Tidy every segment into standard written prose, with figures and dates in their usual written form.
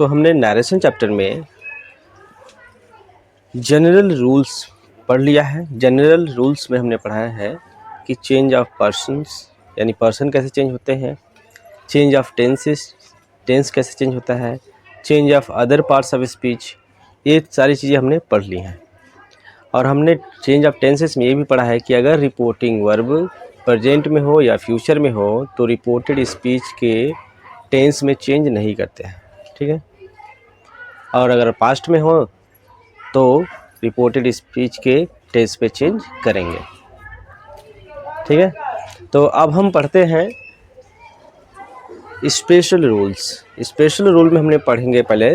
हमने narration chapter में general rules पढ़ लिया है। जनरल रूल्स में हमने पढ़ाया है कि चेंज ऑफ पर्सन्स यानी पर्सन कैसे चेंज होते हैं, चेंज ऑफ टेंसेस, टेंस कैसे चेंज होता है, change of other parts of speech, ये सारी चीज़ें हमने पढ़ ली हैं। और हमने चेंज ऑफ टेंसेस में ये भी पढ़ा है कि अगर रिपोर्टिंग वर्ब प्रेजेंट में हो या फ्यूचर में हो तो रिपोर्टेड स्पीच के टेंस में चेंज नहीं करते हैं, ठीक है। और अगर पास्ट में हो तो रिपोर्टेड स्पीच के टेंस पे चेंज करेंगे, ठीक है। तो अब हम पढ़ते हैं स्पेशल रूल्स। स्पेशल रूल में हमने पढ़ेंगे पहले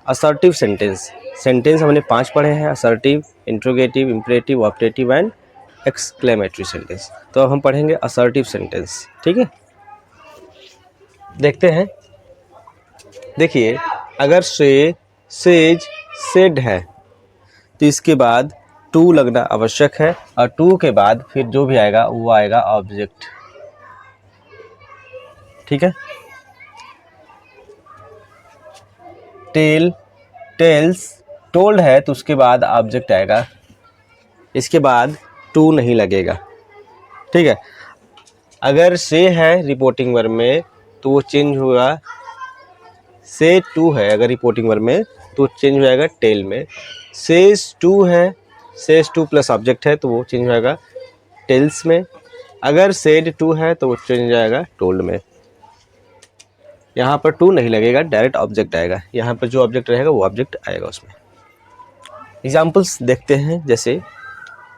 असर्टिव सेंटेंस। सेंटेंस हमने 5 पढ़े हैं, assertive, interrogative, imperative, optative and exclamatory sentence. तो अब हम पढ़ेंगे असर्टिव सेंटेंस, ठीक है। देखते हैं। देखिए, अगर से, सेज, सेड है तो इसके बाद टू लगना आवश्यक है और टू के बाद फिर जो भी आएगा वो आएगा ऑब्जेक्ट, ठीक है। टेल, टेल्स, टोल्ड है तो उसके बाद ऑब्जेक्ट आएगा, इसके बाद टू नहीं लगेगा, ठीक है। अगर से है रिपोर्टिंग वर्ब में तो वो चेंज होगा, से टू है अगर रिपोर्टिंग वर्ब में तो चेंज हो जाएगा टेल में। सेज टू है, सेज टू प्लस ऑब्जेक्ट है तो वो चेंज हो जाएगा टेल्स में। अगर सेड टू है तो वो चेंज हो जाएगा टोल्ड में। यहाँ पर टू नहीं लगेगा, डायरेक्ट ऑब्जेक्ट आएगा। यहाँ पर जो ऑब्जेक्ट रहेगा वो ऑब्जेक्ट आएगा उसमें। एग्जाम्पल्स देखते हैं, जैसे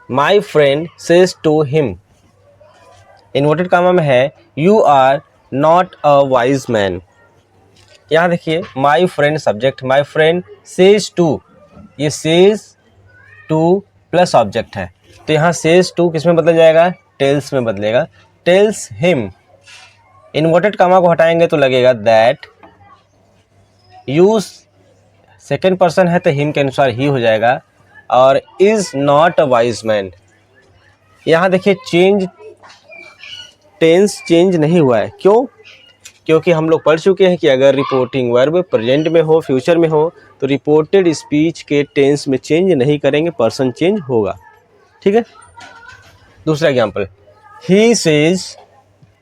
my friend says to him, inverted comma में है you are not a wise man. यहाँ देखिए my friend subject, my friend says to, ये सेज टू प्लस ऑब्जेक्ट है तो यहाँ सेज टू किस में बदल जाएगा, टेल्स में बदलेगा, टेल्स हिम। इन्वर्टेड कामा को हटाएंगे तो लगेगा दैट, यूज सेकेंड पर्सन है तो हिम के अनुसार ही हो जाएगा, और is not a wise man. यहाँ देखिए चेंज, टेंस चेंज नहीं हुआ है, क्यों? क्योंकि हम लोग पढ़ चुके हैं कि अगर रिपोर्टिंग वर्ब प्रेजेंट में हो, फ्यूचर में हो तो रिपोर्टेड स्पीच के टेंस में चेंज नहीं करेंगे, पर्सन चेंज होगा, ठीक है। दूसरा example, he says,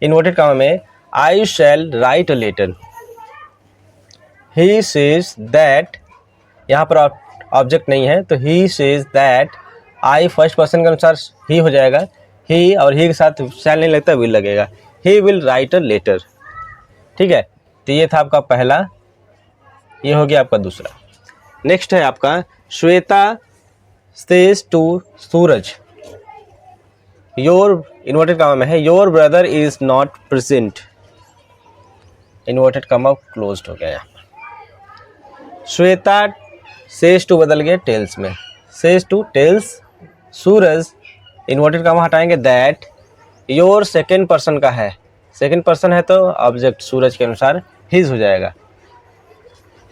inverted comma में I shall write a letter. He says that, यहाँ पर ऑब्जेक्ट नहीं है तो he says that, I first person के अनुसार ही हो जाएगा, ही और ही के साथ शैल नहीं लगता, विल लगेगा, he will write a letter, ठीक है। तो ये था आपका पहला, ये हो गया आपका दूसरा। नेक्स्ट है आपका Shweta says to Suraj, your, inverted comma में है your brother is not present, inverted comma closed हो गया यहाँ पर। श्वेता सेज टू बदल गया टेल्स में, says to tells Suraj, inverted comma हटाएंगे दैट, योर सेकेंड पर्सन का है, सेकेंड पर्सन है तो ऑब्जेक्ट सूरज के अनुसार हिज हो जाएगा,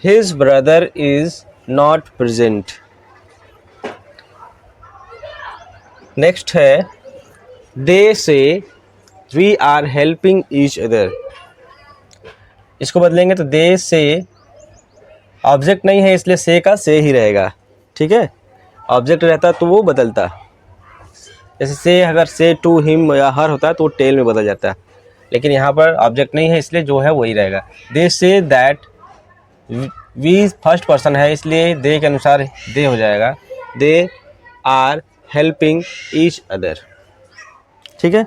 his brother is not present. Next है they say we are helping each other, इसको बदलेंगे तो दे से, ऑब्जेक्ट नहीं है इसलिए से का से ही रहेगा, ठीक है। ऑब्जेक्ट रहता तो वो बदलता, जैसे से अगर से टू हिम या हर होता है तो वो टेल में बदल जाता है, लेकिन यहाँ पर ऑब्जेक्ट नहीं है इसलिए जो है वही रहेगा। दे say that, we first person है इसलिए दे के अनुसार दे हो जाएगा, they are helping each other, ठीक है।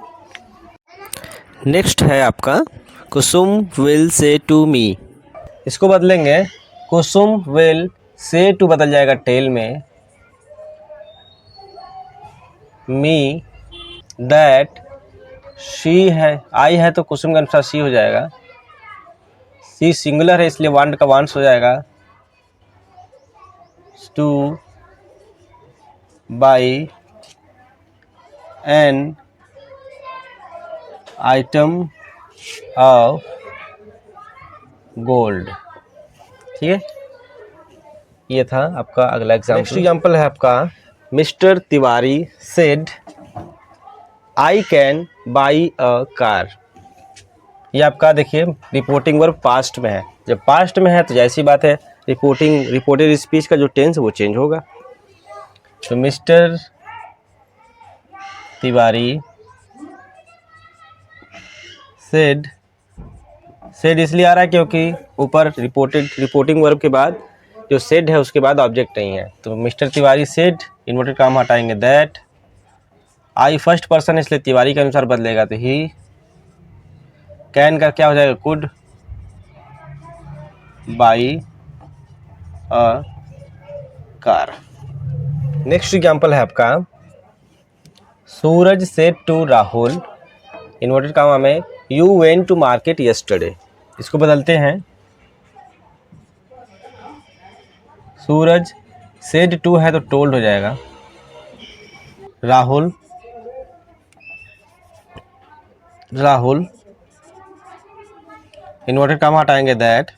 नेक्स्ट है आपका कुसुम विल से टू मी, इसको बदलेंगे, कुसुम विल से टू बदल जाएगा टेल में, मी दैट, शी है, आई है तो कुसुम के अनुसार सी हो जाएगा, सी सिंगुलर है इसलिए वांट का वांट्स हो जाएगा, two by an item of gold, ठीक है। ये था आपका अगला एग्जाम्पल। नेक्स्ट एग्जाम्पल है आपका mister Tiwari said I can buy a car, ये आपका देखिए रिपोर्टिंग वर्ब पास्ट में है, जब पास्ट में है तो जैसी बात है, रिपोर्टेड स्पीच का जो टेंस वो चेंज होगा। तो मिस्टर तिवारी सेड इसलिए आ रहा है क्योंकि ऊपर रिपोर्टिंग वर्ब के बाद जो सेड है उसके बाद ऑब्जेक्ट नहीं है। तो मिस्टर तिवारी सेड, इन्वर्टेड काम हटाएंगे दैट, आई फर्स्ट पर्सन इसलिए तिवारी के अनुसार बदलेगा, तो ही, कैन का क्या हो जाएगा, could buy a car. Next example है आपका, Suraj said to Rahul, inverted comma में, you went to market yesterday. इसको बदलते हैं, सूरज सेड टू है तो टोल्ड हो जाएगा, राहुल इन्वर्टेड कामा हटाएंगे दैट,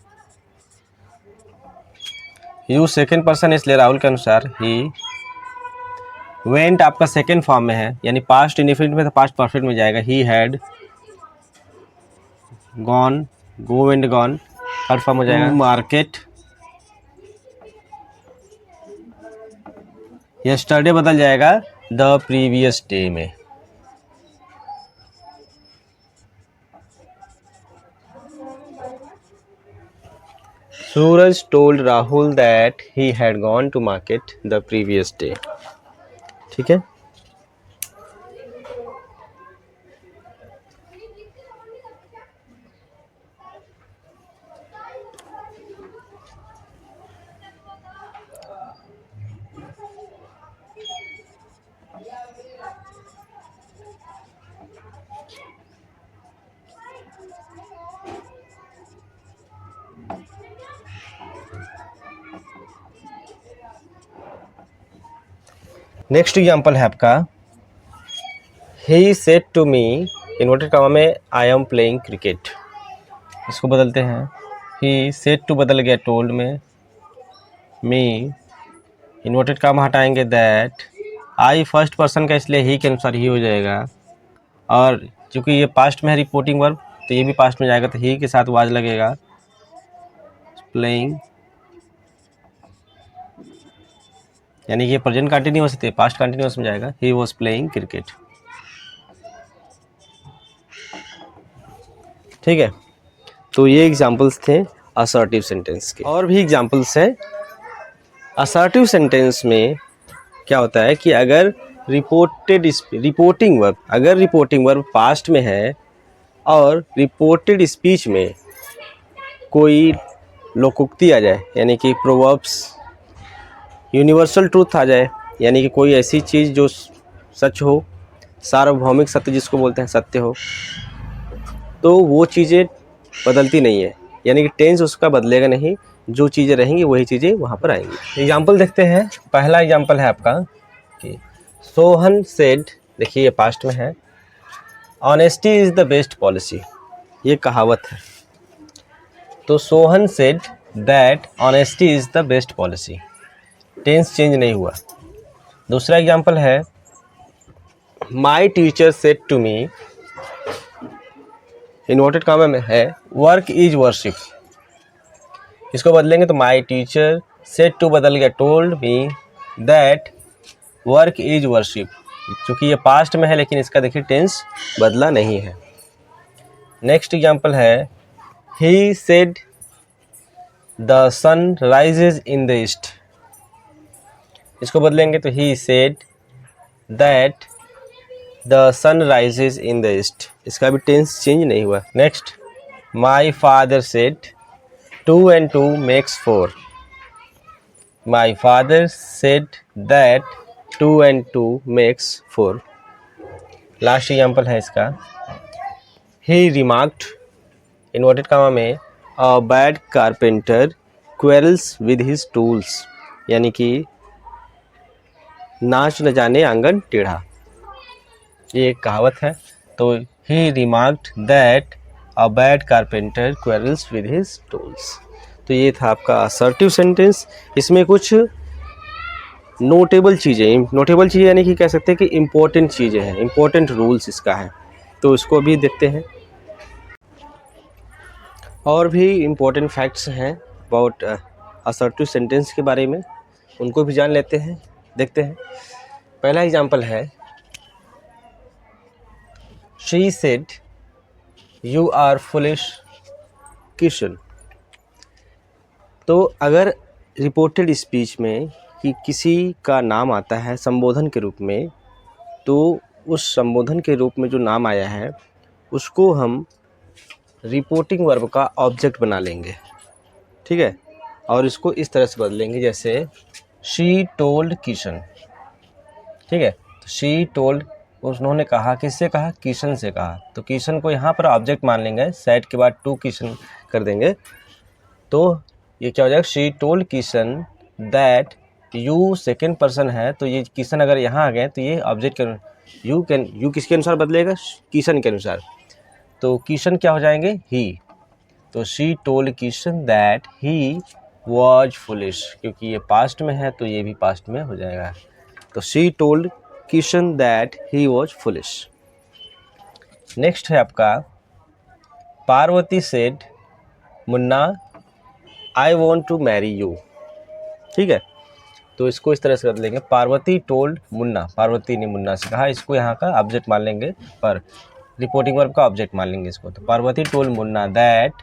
यू सेकेंड पर्सन इसलिए राहुल के अनुसार ही, वेंट आपका सेकेंड फॉर्म में है यानी पास्ट इंडेफिनिट में, तो पास्ट परफेक्ट में जाएगा, ही had gone, go and gone third form हो जाएगा, मार्केट यस्टरडे बदल जाएगा द प्रीवियस डे में। Suraj told Rahul that he had gone to market the previous day. ठीक है, नेक्स्ट एग्जाम्पल है आपका, he said to me, inverted comma में, आई एम प्लेइंग क्रिकेट। इसको बदलते हैं, ही सेड टू बदल गया टोल्ड में, मी इन्वर्टेड कामा हटाएंगे दैट, आई फर्स्ट पर्सन का इसलिए ही के अनुसार ही हो जाएगा, और चूँकि ये पास्ट में है रिपोर्टिंग वर्ब तो ये भी पास्ट में जाएगा, तो ही के साथ वाज लगेगा, प्लेइंग, यानी कि ये प्रेजेंट कंटिन्यूअस थे, पास्ट कंटिन्यूअस में जाएगा, ही वॉज प्लेइंग क्रिकेट। ठीक है, तो ये एग्जाम्पल्स थे असर्टिव सेंटेंस के। और भी एग्जाम्पल्स हैं। असर्टिव सेंटेंस में क्या होता है कि अगर रिपोर्टिंग वर्ब पास्ट में है और रिपोर्टेड स्पीच में कोई लोकोक्ति आ जाए, यानी कि प्रोवर्ब्स, यूनिवर्सल ट्रूथ आ जाए, यानी कि कोई ऐसी चीज़ जो सच हो, सार्वभौमिक सत्य जिसको बोलते हैं, सत्य हो, तो वो चीज़ें बदलती नहीं है, यानी कि टेंस उसका बदलेगा नहीं, जो चीज़ें रहेंगी वही चीज़ें वहाँ पर आएंगी। एग्जाम्पल देखते हैं। पहला एग्जाम्पल है आपका कि सोहन सेड, देखिए ये पास्ट में है, honesty is the best policy, ये कहावत है। तो Sohan said that honesty is the best policy, tense change नहीं हुआ। दूसरा एग्जाम्पल है, my teacher said to me, inverted comma में है, वर्क इज वर्शिप। इसको बदलेंगे तो माई टीचर सेड टू बदल गया told me that work is worship, क्योंकि ये पास्ट में है लेकिन इसका देखिए टेंस बदला नहीं है। नेक्स्ट एग्जाम्पल है, he said the sun rises in the east. इसको बदलेंगे तो he said that the sun rises in the east, इसका भी टेंस चेंज नहीं हुआ। Next, my father said 2 and 2 makes 4। My father said that 2 and 2 makes 4। Last example है इसका, he remarked, inverted comma में, a bad carpenter quarrels with his tools, यानी कि नाच न जाने आंगन टेढ़ा, ये एक कहावत है। तो he remarked that a bad carpenter quarrels with his tools. तो ये था आपका असर्टिव सेंटेंस। इसमें कुछ नोटेबल चीज़ें यानी कि कह सकते हैं कि इम्पोर्टेंट चीज़ें हैं, इम्पोर्टेंट रूल्स इसका है, तो इसको भी देखते हैं। और भी इम्पोर्टेंट फैक्ट्स हैं अबाउट असर्टिव सेंटेंस के बारे में, उनको भी जान लेते हैं, देखते हैं। पहला एग्जाम्पल है she said you are foolish Kishan. तो अगर रिपोर्टेड स्पीच में कि किसी का नाम आता है संबोधन के रूप में, तो उस संबोधन के रूप में जो नाम आया है उसको हम रिपोर्टिंग वर्ब का ऑब्जेक्ट बना लेंगे, ठीक है। और इसको इस तरह से बदलेंगे जैसे शी टोल्ड किशन, ठीक है। तो शी टोल्ड, उन्होंने कहा, किससे कहा? किशन से कहा। तो किशन को यहाँ पर ऑब्जेक्ट मान लेंगे, सेड के बाद टू किशन कर देंगे, तो ये क्या हो जाएगा? She told Kishan that you second person है, तो ये किशन अगर यहाँ आ गए तो ये ऑब्जेक्ट के यू किसके अनुसार बदलेगा? किशन के अनुसार। तो किशन क्या हो जाएंगे? ही। तो she told Kishan that he was foolish, क्योंकि ये पास्ट में है तो ये भी पास्ट में हो जाएगा। तो she told Kishan that he was foolish. Next है आपका Parvati said Munna I want to marry you, ठीक है। तो इसको इस तरह से कर लेंगे, पार्वती टोल्ड मुन्ना, पार्वती ने मुन्ना से कहा, इसको यहाँ का ऑब्जेक्ट मान लेंगे, पर रिपोर्टिंग वर्ब का ऑब्जेक्ट मान लेंगे इसको। तो Parvati told Munna that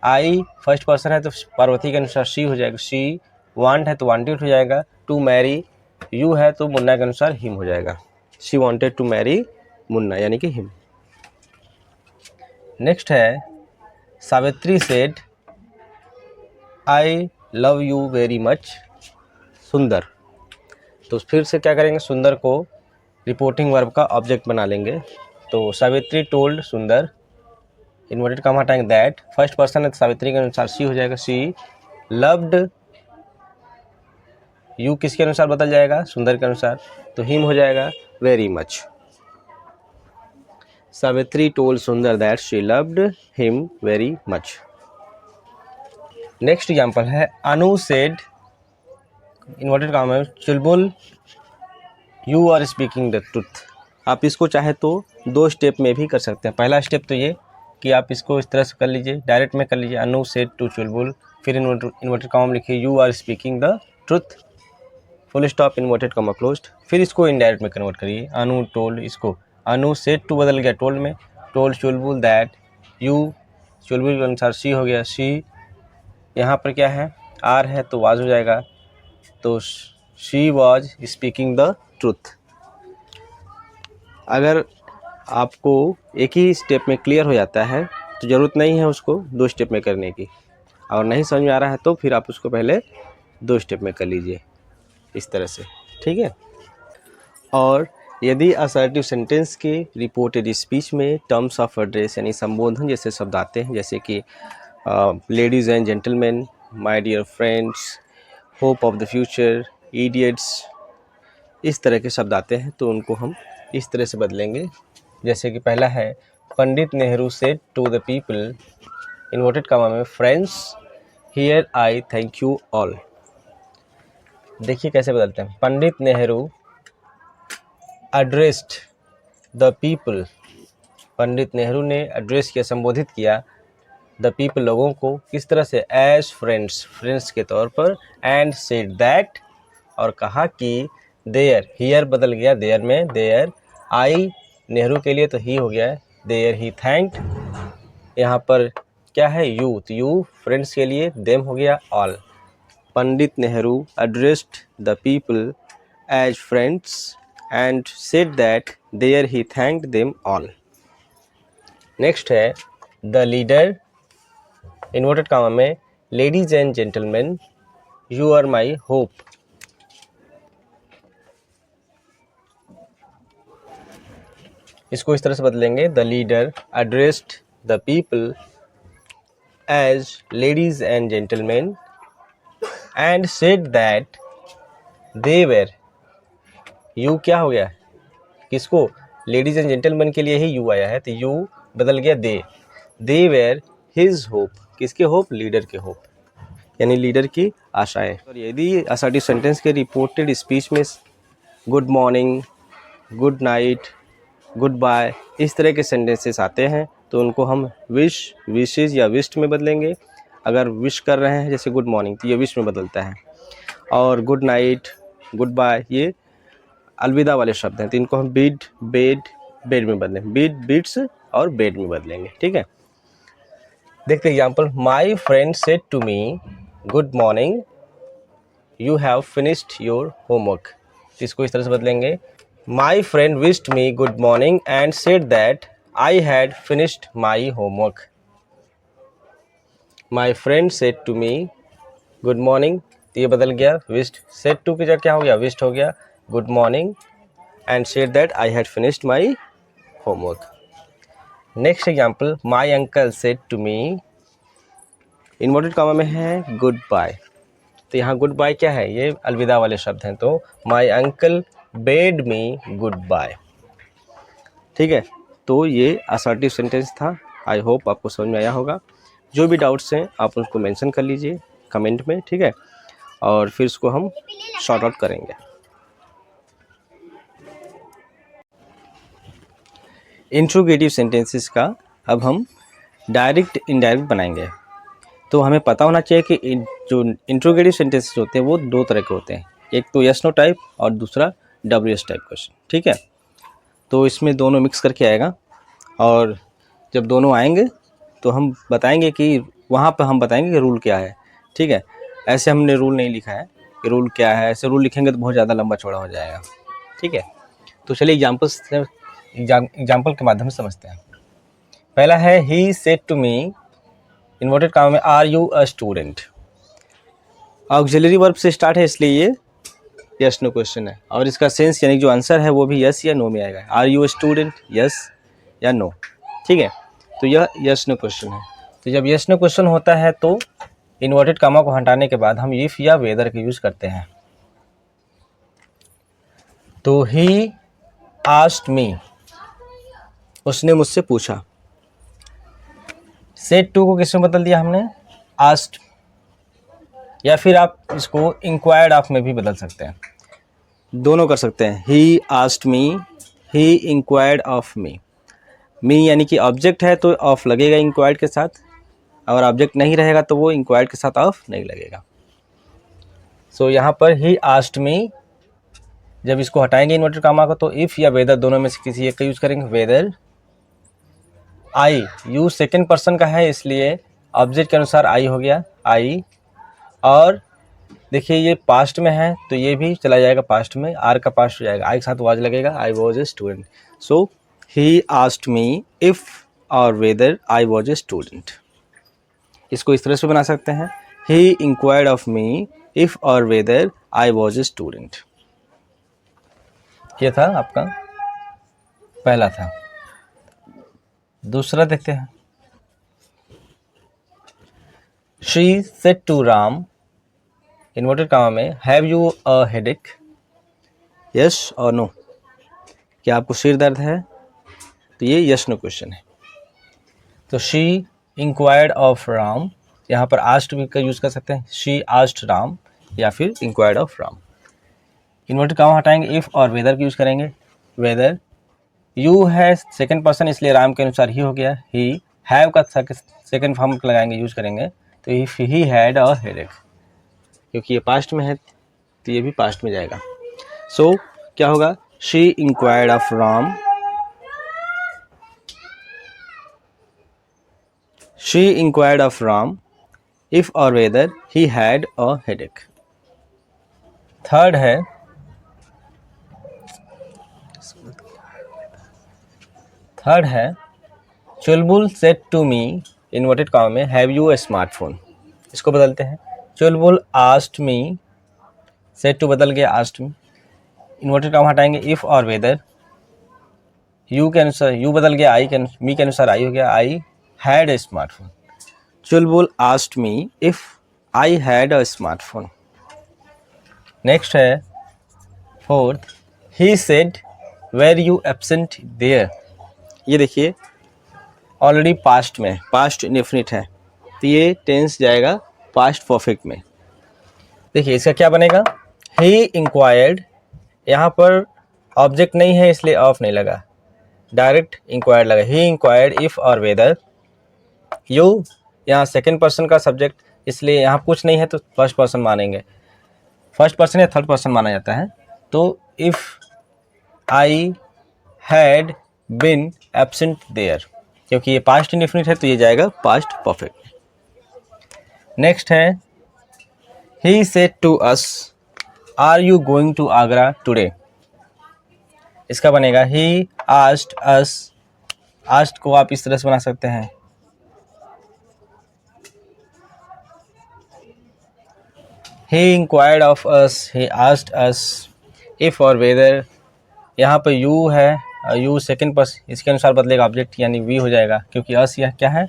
I first person है तो पार्वती के अनुसार शी हो जाएगा, शी वांट है तो वांटेड हो जाएगा, टू मैरी यू है तो मुन्ना के अनुसार हिम हो जाएगा, she wanted to marry Munna यानी कि हिम। नेक्स्ट है Savitri said I love you very much Sundar. तो फिर से क्या करेंगे? सुंदर को रिपोर्टिंग वर्ब का ऑब्जेक्ट बना लेंगे। तो सावित्री टोल्ड सुंदर, इन्वर्टेड कॉमा हटाएंगे दैट, फर्स्ट पर्सन है तो सावित्री के अनुसार शी हो जाएगा, शी लव्ड यू किसके अनुसार बदल जाएगा? सुंदर के अनुसार, तो हिम हो जाएगा very much. Savitri told Sundar that she loved him very much. Next example है अनु सेड इन्वर्टेड कॉमा में Chulbul you are speaking the truth. आप इसको चाहे तो दो स्टेप में भी कर सकते हैं। पहला स्टेप तो ये कि आप इसको इस तरह से कर लीजिए, डायरेक्ट में कर लीजिए, अनु सेड टू चुलबुल, फिर इन्वर्टेड कॉमा में लिखिए you are speaking the truth, full stop inverted comma closed. फिर इसको इनडायरेक्ट में कन्वर्ट करिए, अनु टोल्ड, इसको अनु सेड टू बदल गया टोल्ड में, टोल्ड चुलबुल दैट यू, चुलबुल के अनुसार शी हो गया, शी यहाँ पर क्या है? आर है तो वाज हो जाएगा, तो she was speaking the truth. अगर आपको एक ही स्टेप में क्लियर हो जाता है तो ज़रूरत नहीं है उसको दो स्टेप में करने की, और नहीं समझ में आ रहा है तो फिर आप उसको पहले दो स्टेप में कर लीजिए इस तरह से, ठीक है। और यदि असर्टिव सेंटेंस के रिपोर्टेड स्पीच में टर्म्स ऑफ एड्रेस यानी संबोधन जैसे शब्द आते हैं, जैसे कि ladies and gentleman, my dear friends, hope of the future, idiots, इस तरह के शब्द आते हैं, तो उनको हम इस तरह से बदलेंगे। जैसे कि पहला है Pandit Nehru said to the people, inverted comma में friends here I thank you all. देखिए कैसे बदलते हैं, Pandit Nehru addressed the people, Pandit Nehru ने एड्रेस किया, संबोधित किया, द पीपल लोगों को, किस तरह से? एज फ्रेंड्स, फ्रेंड्स के तौर पर, एंड सेड दैट, और कहा कि देयर, हियर बदल गया देयर में, देयर, आई नेहरू के लिए तो ही हो गया है, देयर ही थैंक्ड, यहाँ पर क्या है? यू, तो यू फ्रेंड्स के लिए, देम हो गया all. Pandit Nehru addressed the people as friends and said that there he thanked them all. Next है द लीडर, इन्वर्टेड कॉमा में ladies and gentleman you are my hope, इसको इस तरह से बदलेंगे, the leader addressed the people as ladies and gentleman and said that they were, you क्या हो गया? किसको? लेडीज एंड जेंटलमैन के लिए ही यू आया है, तो यू बदल गया दे वेर हिज होप, किसके होप? लीडर के होप, यानी लीडर की आशाएं। और यदि असर्टिव सेंटेंस के रिपोर्टेड स्पीच में good morning, good night, goodbye, इस तरह के सेंटेंसेस आते हैं तो उनको हम विश, विशेज या विश्ड में बदलेंगे। अगर विश कर रहे हैं जैसे गुड मॉर्निंग तो ये विश में बदलता है, और गुड नाइट, गुड बाय ये अलविदा वाले शब्द हैं, तो इनको हम बिड, बेड, बेड में बदलें, बिड, बिड्स और बेड में बदलेंगे। ठीक है, देखते example. My friend said to me good morning, you have finished your homework. इसको इस तरह से बदलेंगे, my friend wished me good morning and said that I had finished my homework. My friend said to me good morning, ये बदल गया wished, said to की जगह क्या हो गया, विश्ड हो गया, good morning and said that I had finished my homework. Next example, my uncle said to me, inverted comma में है गुड बाय, तो यहाँ गुड बाय क्या है, ये अलविदा वाले शब्द हैं, तो my uncle bade me goodbye. ठीक है, तो ये असर्टिव सेंटेंस था। आई होप आपको समझ में आया होगा। जो भी डाउट्स हैं आप उसको मेंशन कर लीजिए कमेंट में, ठीक है, और फिर उसको हम शॉर्ट आउट करेंगे। इंट्रोगेटिव सेंटेंसेस का अब हम डायरेक्ट इनडायरेक्ट बनाएंगे। तो हमें पता होना चाहिए कि जो इंट्रोगेटिव सेंटेंसेस होते हैं वो दो तरह के होते हैं, एक तो यस नो टाइप और दूसरा WS टाइप क्वेश्चन। ठीक है, तो इसमें दोनों मिक्स करके आएगा, और जब दोनों आएंगे तो हम बताएंगे कि वहाँ पर हम बताएंगे कि रूल क्या है। ठीक है, ऐसे हमने रूल नहीं लिखा है कि रूल क्या है, ऐसे रूल लिखेंगे तो बहुत ज़्यादा लंबा चौड़ा हो जाएगा। ठीक है, तो चलिए एग्जाम्पल के माध्यम से समझते हैं। पहला है he said to me, inverted comma में are you a student. Auxiliary verb से स्टार्ट है इसलिए ये यस नो क्वेश्चन है, और इसका सेंस यानी जो आंसर है वो भी यस या नो में आएगा। Are you a student, yes या नो। ठीक है, तो यह यस नो क्वेश्चन है। तो जब यस नो क्वेश्चन होता है तो इन्वर्टेड कॉमा को हटाने के बाद हम इफ या वेदर का यूज करते हैं। तो ही आस्क्ड मी, उसने मुझसे पूछा। सेड टू को किस में बदल दिया हमने, आस्क्ड, या फिर आप इसको इंक्वायर्ड ऑफ में भी बदल सकते हैं, दोनों कर सकते हैं। He asked me, he inquired of me. Me यानी कि ऑब्जेक्ट है तो ऑफ लगेगा इंक्वायर्ड के साथ, और ऑब्जेक्ट नहीं रहेगा तो वो इंक्वायर्ड के साथ ऑफ नहीं लगेगा। सो यहाँ पर ही आस्क्ड मी, जब इसको हटाएंगे इन्वर्टेड कॉमा को तो इफ या वेदर दोनों में से किसी एक का यूज करेंगे। Whether, I, you second person का है इसलिए ऑब्जेक्ट के अनुसार आई हो गया, आई। और देखिए ये पास्ट में है तो ये भी चला जाएगा पास्ट में, आर का पास्ट हो जाएगा, आई के साथ वाज लगेगा, I was a student. So he asked me if और whether I was a student. इसको इस तरह से बना सकते हैं, he inquired of me if और whether I was a student. ये था आपका पहला था। दूसरा देखते हैं, she said to Ram, inverted comma में have you a headache, yes और नो, क्या आपको सिर दर्द है, तो ये यस नो क्वेश्चन है। तो शी इंक्वायर्ड ऑफ राम, यहाँ पर आस्क्ड भी का यूज कर सकते हैं, शी आस्क्ड राम या फिर inquired of Ram. Inverted comma हटाएंगे, इफ और वेदर का यूज करेंगे। वेदर, यू है सेकंड पर्सन इसलिए राम के अनुसार ही हो गया, ही, हैव का सेकंड फॉर्म लगाएंगे यूज करेंगे, तो if he had a headache, क्योंकि ये पास्ट में है तो ये भी पास्ट में जाएगा। सो क्या होगा, she inquired of Ram, she inquired of Ram if और whether he had a headache. Third है, Chulbul said to me, inverted comma में हैव यू अ स्मार्टफोन। इसको बदलते हैं, Chulbul asked me, said to बदल गया आस्क्ड मी, इन्वर्टेड कॉमा हटाएंगे, इफ और वेदर, यू के अनुसार यू बदल गया आई के, मी के अनुसार आई हो गया, I had a smartphone. Chulbul asked me if I had a smartphone. Next है fourth, he said were you absent there. ये देखिए ऑलरेडी पास्ट में, पास्ट इंडेफिनिट है तो ये टेंस जाएगा पास्ट परफेक्ट में। देखिए इसका क्या बनेगा, ही इंक्वायर्ड, यहाँ पर ऑब्जेक्ट नहीं है इसलिए ऑफ नहीं लगा, डायरेक्ट इंक्वायर्ड लगा, ही इंक्वायर्ड इफ़ और वेदर यू, यहाँ सेकेंड पर्सन का सब्जेक्ट, इसलिए यहाँ कुछ नहीं है तो फर्स्ट पर्सन मानेंगे, फर्स्ट पर्सन या थर्ड पर्सन माना जाता है। तो if I had been absent there, क्योंकि ये पास्ट इंडेफिनिट है तो ये जाएगा पास्ट परफेक्ट। नेक्स्ट है he said to us are you going to Agra today, इसका बनेगा ही आस्क्ड अस, आस्क्ड को आप इस तरह से बना सकते हैं, he inquired of us, he asked us if और whether, यहाँ पर you है, you सेकेंड पर्सन, इसके अनुसार बदलेगा ऑब्जेक्ट, यानी we हो जाएगा, क्योंकि us यह क्या है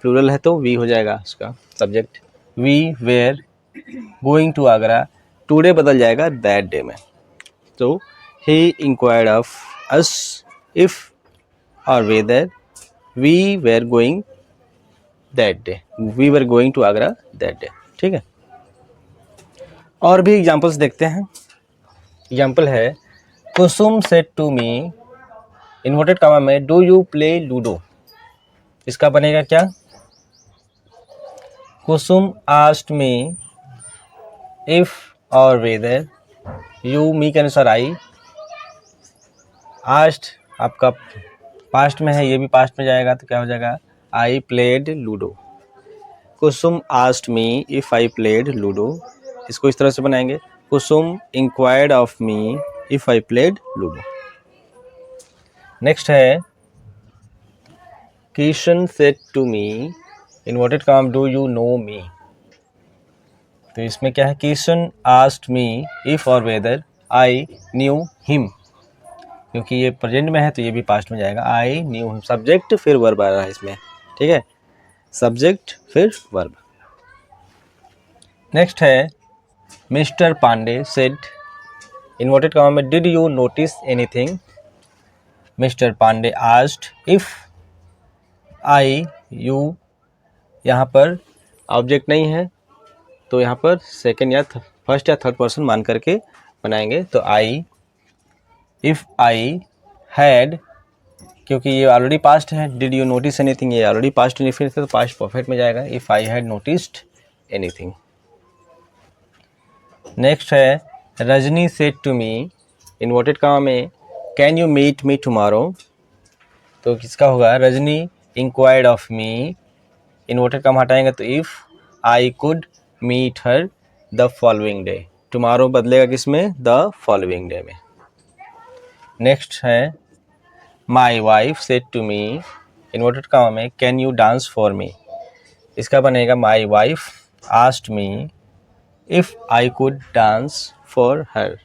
प्लूरल है तो we हो जाएगा उसका subject. we were going to Agra, today बदल जाएगा that day में, तो he inquired of us if और whether we were going that day, we were going to Agra that day। ठीक है, और भी एग्जांपल्स देखते हैं। एग्जांपल है Kusum said to me, inverted comma में, डू यू प्ले लूडो, इसका बनेगा क्या, कुसुम आस्क्ड मी इफ और वेदर यू, मी के अनुसार आई, आस्क्ड आपका पास्ट में है, ये भी पास्ट में जाएगा तो क्या हो जाएगा, I played ludo. Kusum asked me if I played ludo, इसको इस तरह से बनाएंगे, Kusum inquired of me if I played ludo. Next है Kishan said to me, inverted comma, do you know me, तो इसमें क्या है, किशन आस्क्ड मी इफ और वेदर आई न्यू हिम, क्योंकि ये प्रेजेंट में है तो ये भी पास्ट में जाएगा, आई न्यू हिम, सब्जेक्ट फिर वर्ब आ रहा है इसमें। ठीक है, सब्जेक्ट फिर वर्ब। नेक्स्ट है mister Pandey said, inverted comma में, did you notice anything, mister Pandey asked if I you, यहाँ पर ऑब्जेक्ट नहीं है तो यहाँ पर सेकंड या फर्स्ट या थर्ड पर्सन मान करके बनाएंगे, तो आई, इफ़ आई हैड, क्योंकि ये ऑलरेडी पास्ट है, डिड यू नोटिस एनीथिंग ये ऑलरेडी पास्ट इंडेफिनिट है तो पास्ट परफेक्ट में जाएगा, if I had noticed anything. Next है Rajni said to me, inverted comma में, can you meet me tomorrow, तो किसका होगा, Rajni inquired of me, inverted comma हटाएंगे तो if I could meet her the following day, tomorrow बदलेगा किस में, द फॉलोइंग डे में। नेक्स्ट है my wife said to me, inverted comma में, can you dance for me, इसका बनेगा my wife asked me if I could dance for her.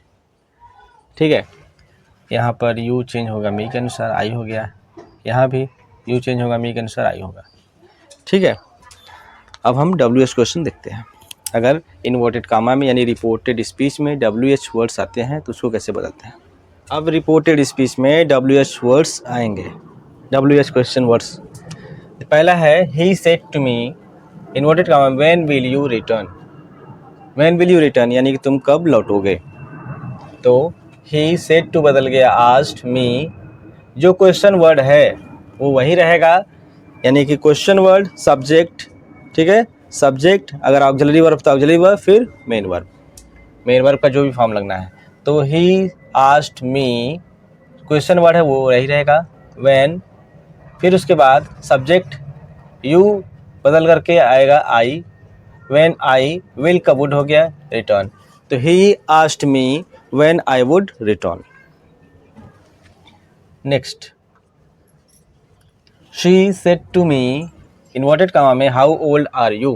ठीक है, यहाँ पर यू चेंज होगा मी के अनुसार, आई हो गया, यहाँ भी यू चेंज होगा मी के अनुसार, आई होगा। ठीक है, अब हम WH क्वेश्चन देखते हैं। अगर इन्वर्टेड कामा में यानी रिपोर्टेड स्पीच में WH वर्ड्स आते हैं तो उसको कैसे बदलते हैं। अब रिपोर्टेड स्पीच में WH वर्ड्स आएंगे, WH क्वेश्चन वर्ड्स। पहला है he said to me, inverted comma, when will you return, when will you return यानी कि तुम कब लौटोगे, तो ही सेड टू बदल गया आस्क्ड मी, जो क्वेश्चन वर्ड है वो वही रहेगा, यानी कि क्वेश्चन वर्ड सब्जेक्ट। ठीक है, सब्जेक्ट, अगर ऑक्सिलरी वर्ब तो ऑक्सिलरी वर्ब, फिर मेन वर्ब, मेन वर्ब का जो भी फॉर्म लगना है, तो he asked me question word है वो वही रहेगा, व्हेन, फिर उसके बाद सब्जेक्ट यू बदल करके आएगा आई, व्हेन आई, विल का वुड हो गया, रिटर्न, तो he asked me when I would return. Next she said to me, inverted comma में, हाउ ओल्ड आर यू,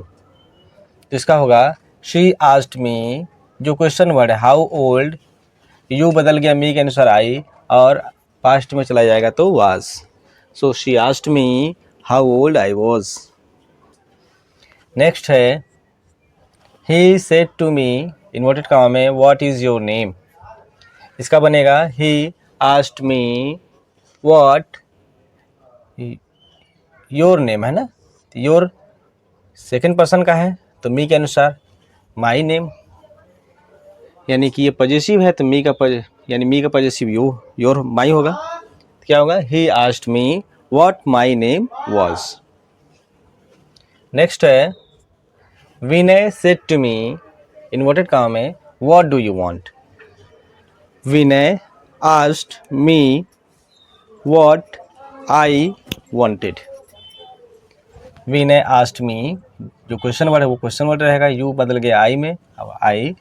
तो इसका होगा शी आस्क्ड मी, जो क्वेश्चन वर्ड है हाउ ओल्ड, यू बदल गया मी के अनुसार आई और पास्ट में चला जाएगा तो was, so she asked me how old I was. Next है he said to me, inverted comma में, व्हाट इज़ योर नेम, इसका बनेगा he asked me what your name, है ना, योर सेकंड पर्सन का है तो मी के अनुसार माई नेम, यानी कि ये पॉजेसिव है तो मी का यानी मी का पॉजेसिव योर माई होगा, क्या होगा? He asked me what my name was. Next है Vinay said to me inverted comma में what do you want. Vinay asked me what I wanted. Vinay asked me, जो क्वेश्चन वर्ड है वो क्वेश्चन वर्ड रहेगा, you बदल गया आई में, अब आई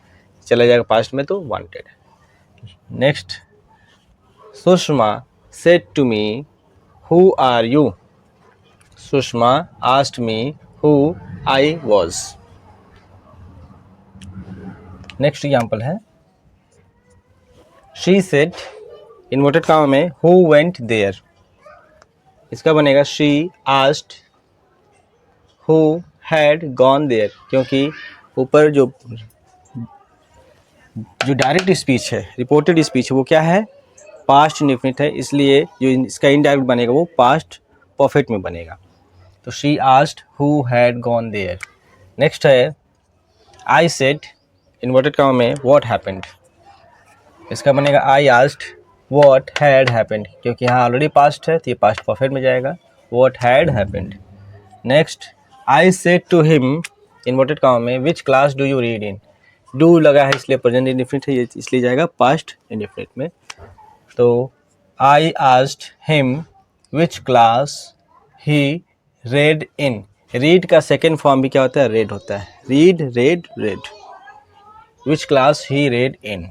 चला जाएगा पास्ट में तो wanted. Next Sushma said to me who are you. Sushma asked me who I was. Next example है शी सेड इन्वर्टेड कॉमा में हु वेंट देयर। इसका बनेगा she asked who had gone there, क्योंकि ऊपर जो डायरेक्ट स्पीच है, रिपोर्टेड स्पीच है, वो क्या है? पास्ट इंडेफिनिट है, इसलिए जो इसका इनडायरेक्ट बनेगा वो पास्ट परफेक्ट में बनेगा। तो she asked who had gone there. Next है आई सेड इन्वर्टेड कॉमा में व्हाट हैपेंड। इसका बनेगा I asked what had happened, क्योंकि यहाँ ऑलरेडी पास्ट है तो ये पास्ट परफेक्ट में जाएगा, what had happened. Next I said to him inverted comma में which class do you read in. Do लगा है इसलिए प्रेजेंट इंडेफिनिट है, ये इसलिए जाएगा पास्ट इंडेफिनिट में। तो I asked him which class he read in. Read का सेकेंड फॉर्म भी क्या होता है? रेड होता है। Read, read, read. Which class he read in.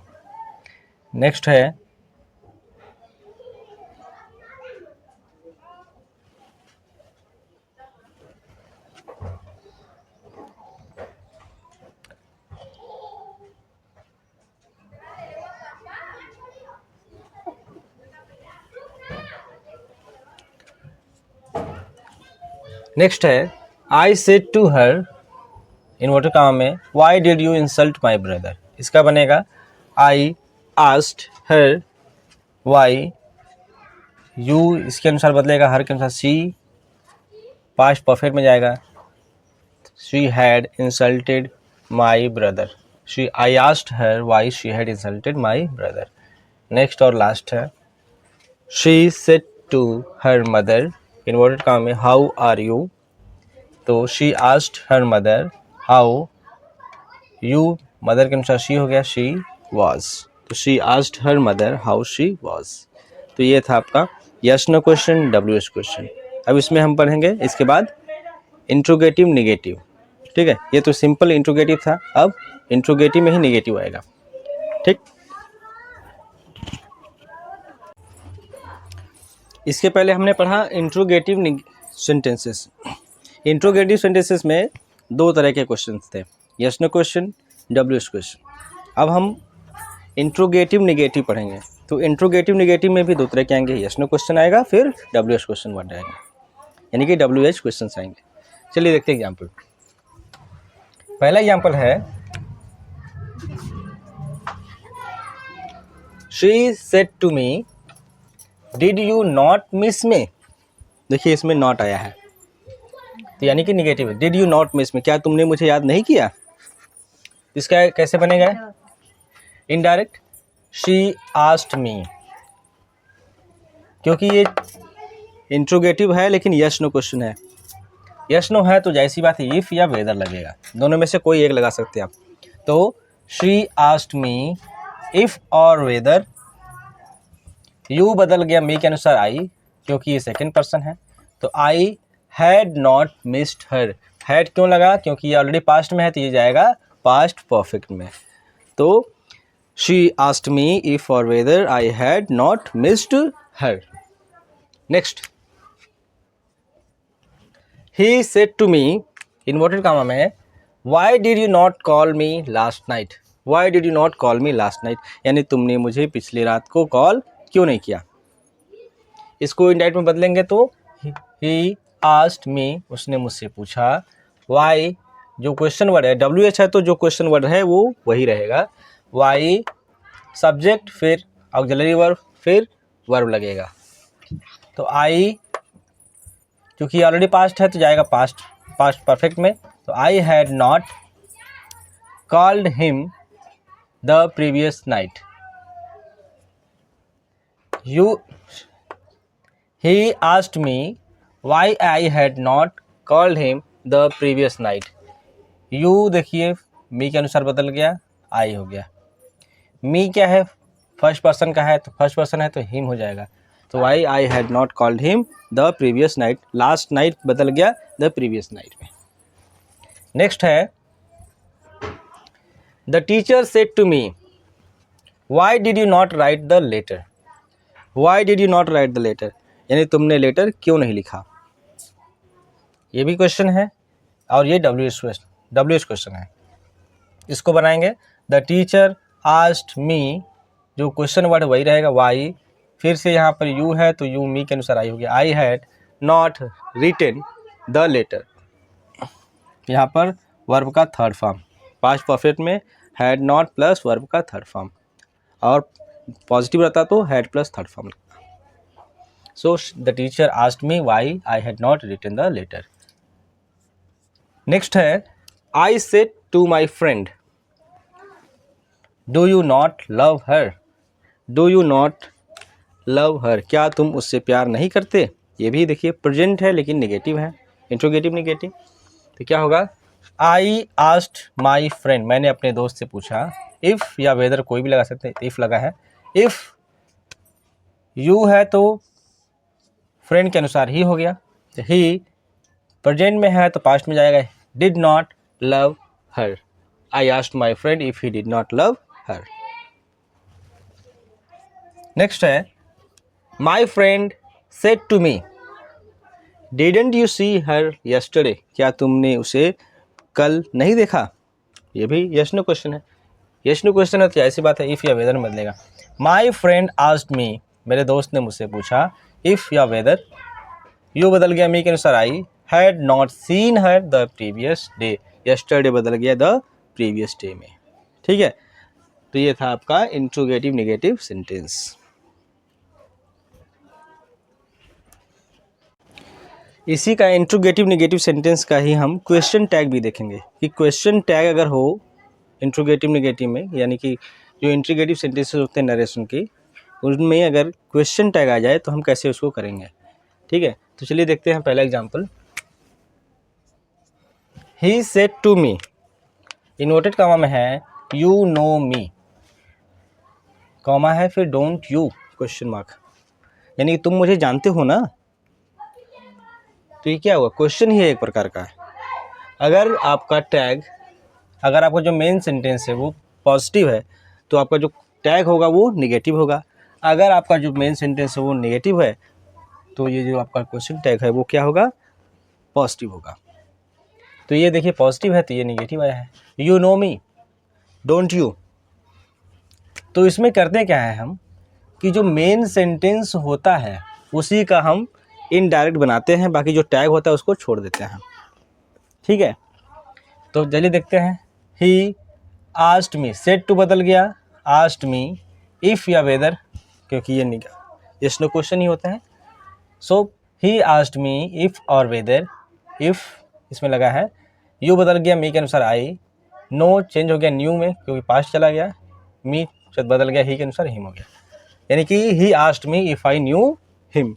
Next है I said to her inverted comma में why did you insult my brother. इसका बनेगा I asked her why, you इसके अनुसार बदलेगा, हर के अनुसार सी पास्ट परफेक्ट में जाएगा, she had insulted my brother. I asked her why she had insulted my brother. Next और लास्ट है she said to her mother inverted comma में हाउ आर यू। तो she asked her mother how you, mother के अनुसार she हो गया, she was. तो she asked her mother how she was. तो ये था आपका yes no question, WH question. अब इसमें हम पढ़ेंगे इसके बाद इंट्रोगेटिव निगेटिव। ठीक है, ये तो सिंपल इंट्रोगेटिव था, अब इंट्रोगेटिव में ही निगेटिव आएगा। ठीक, इसके पहले हमने पढ़ा इंट्रोगेटिव सेंटेंसेस। इंट्रोगेटिव सेंटेंसेस में दो तरह के क्वेश्चन थे, yes no question, WH question. अब हम इंट्रोगेटिव निगेटिव पढ़ेंगे। तो इंट्रोगेटिव निगेटिव में भी दो तरह के आएंगे, यस नो क्वेश्चन आएगा, फिर WH क्वेश्चन वर्ड आएगा, यानी कि WH क्वेश्चन आएंगे। चलिए देखते हैं एग्जाम्पल। पहला एग्जाम्पल है she said to me did you not miss me. देखिए इसमें नॉट आया है, तो यानी कि निगेटिव है। डिड यू नॉट मिस मी, क्या तुमने मुझे याद नहीं किया। इसका कैसे बनेगा? इनडायरेक्ट शी आस्क्ड मी, क्योंकि ये इंट्रोगेटिव है लेकिन यस नो क्वेश्चन है। यस नो है तो जैसी बात है इफ या वेदर लगेगा, दोनों में से कोई एक लगा सकते हैं आप। तो शी आस्क्ड मी इफ और वेदर, यू बदल गया मी के अनुसार आई, क्योंकि ये सेकंड पर्सन है। तो I had not missed her. Had क्यों लगा? क्योंकि ये ऑलरेडी पास्ट में है तो ये जाएगा पास्ट परफेक्ट में। तो शी आस्क्ड मी इफ और whether I had not missed her. Next he said to me inverted comma में why did you not call me last night. Why did you not call me last night, यानी तुमने मुझे पिछली रात को call क्यों नहीं किया। इसको इनडायरेक्ट में बदलेंगे तो ही आस्क्ड मी, उसने मुझसे पूछा, व्हाई जो क्वेश्चन वर्ड है, WH है तो जो क्वेश्चन वर्ड है वो वही रहेगा, व्हाई सब्जेक्ट फिर ऑक्सिलरी वर्ब फिर वर्ब लगेगा। तो आई क्योंकि ऑलरेडी पास्ट है तो जाएगा पास्ट परफेक्ट में। तो I had not called him the previous night. He asked me why I had not called him the previous night. You देखिए मी के अनुसार बदल गया, आई हो गया। मी क्या है, फर्स्ट पर्सन का है, तो फर्स्ट पर्सन है तो हिम हो जाएगा। तो why I had not called him the previous night, last night बदल गया द प्रीवियस नाइट में। नेक्स्ट है the teacher said to me why did you not write the letter. Why did you not write the letter, यानी तुमने letter क्यों नहीं लिखा। ये भी क्वेश्चन है और ये डब्ल्यू एच क्वेश्चन है। इसको बनाएंगे द टीचर आस्क्ड मी, जो क्वेश्चन वर्ड वही रहेगा वाई, फिर से यहाँ पर यू है तो यू मी के अनुसार आई हो गया। I had not written the letter, यहाँ पर वर्ब का थर्ड फॉर्म, पास्ट परफेक्ट में हैड नॉट प्लस वर्ब का थर्ड फॉर्म, और पॉजिटिव रहता तो had plus third form. So the teacher asked me why I had not written the letter. Next है I said to my friend do you not love her. Do you not love her, क्या तुम उससे प्यार नहीं करते। ये भी देखिए प्रेजेंट है लेकिन नेगेटिव है, इंट्रोगेटिव नेगेटिव। तो क्या होगा, आई आस्क्ड माई फ्रेंड, मैंने अपने दोस्त से पूछा। इफ़ या वेदर कोई भी लगा सकते हैं, इफ़ लगा है। इफ़ यू है तो फ्रेंड के अनुसार ही हो गया। ही प्रेजेंट में है तो पास्ट में जाएगा। Did not love her, I asked my friend if he did not love her. Next है my friend said to me didn't you see her yesterday, क्या तुमने उसे कल नहीं देखा। ये भी यस नो क्वेश्चन है। यस नो क्वेश्चन है तो ऐसी बात है, इफ़ या वेदर में बदलेगा। माई फ्रेंड आस्क्ड मी, मेरे दोस्त ने मुझसे पूछा। इफ़ या वेदर, यू बदल गया मी के अनुसार I. Had not seen her the previous day, yesterday बदल गया द प्रीवियस डे में। ठीक है, तो ये था आपका इंट्रोगेटिव नेगेटिव सेंटेंस। इसी का इंट्रोगेटिव नेगेटिव सेंटेंस का ही हम क्वेश्चन टैग भी देखेंगे कि क्वेश्चन टैग अगर हो इंट्रोगेटिव नेगेटिव में, यानी कि जो इंट्रोगेटिव सेंटेंसेस होते हैं नरेशन की, उनमें अगर क्वेश्चन टैग आ जाए तो हम कैसे उसको करेंगे। ठीक है, तो चलिए देखते हैं पहला example. He said to me, inverted comma में है यू नो मी, कॉमा है फिर डोंट यू क्वेश्चन मार्क, यानी कि तुम मुझे जानते हो ना। तो ये क्या हुआ, क्वेश्चन ही है एक प्रकार का। अगर आपका टैग, अगर आपका जो मेन सेंटेंस है वो पॉजिटिव है तो आपका जो टैग होगा वो नेगेटिव होगा। अगर आपका जो मेन सेंटेंस है वो नेगेटिव है तो ये जो आपका क्वेश्चन टैग है वो क्या होगा, पॉजिटिव होगा। तो ये देखिए पॉजिटिव है तो ये नेगेटिव आया है। You know me, don't you. तो इसमें करते क्या है हम कि जो मेन सेंटेंस होता है उसी का हम इनडायरेक्ट बनाते हैं, बाकी जो टैग होता है उसको छोड़ देते हैं। ठीक है, तो चलिए देखते हैं। He asked me, said to बदल गया आस्क्ड मी। इफ़ या वेदर, क्योंकि ये यस नो क्वेश्चन ही होता है। So he asked me if और वेदर, इफ़ इसमें लगा है, यू बदल गया मी के अनुसार आई। नो चेंज हो गया न्यू में क्योंकि पास्ट चला गया। मी बदल गया ही के अनुसार हिम हो गया, यानी कि ही asked me if I knew him,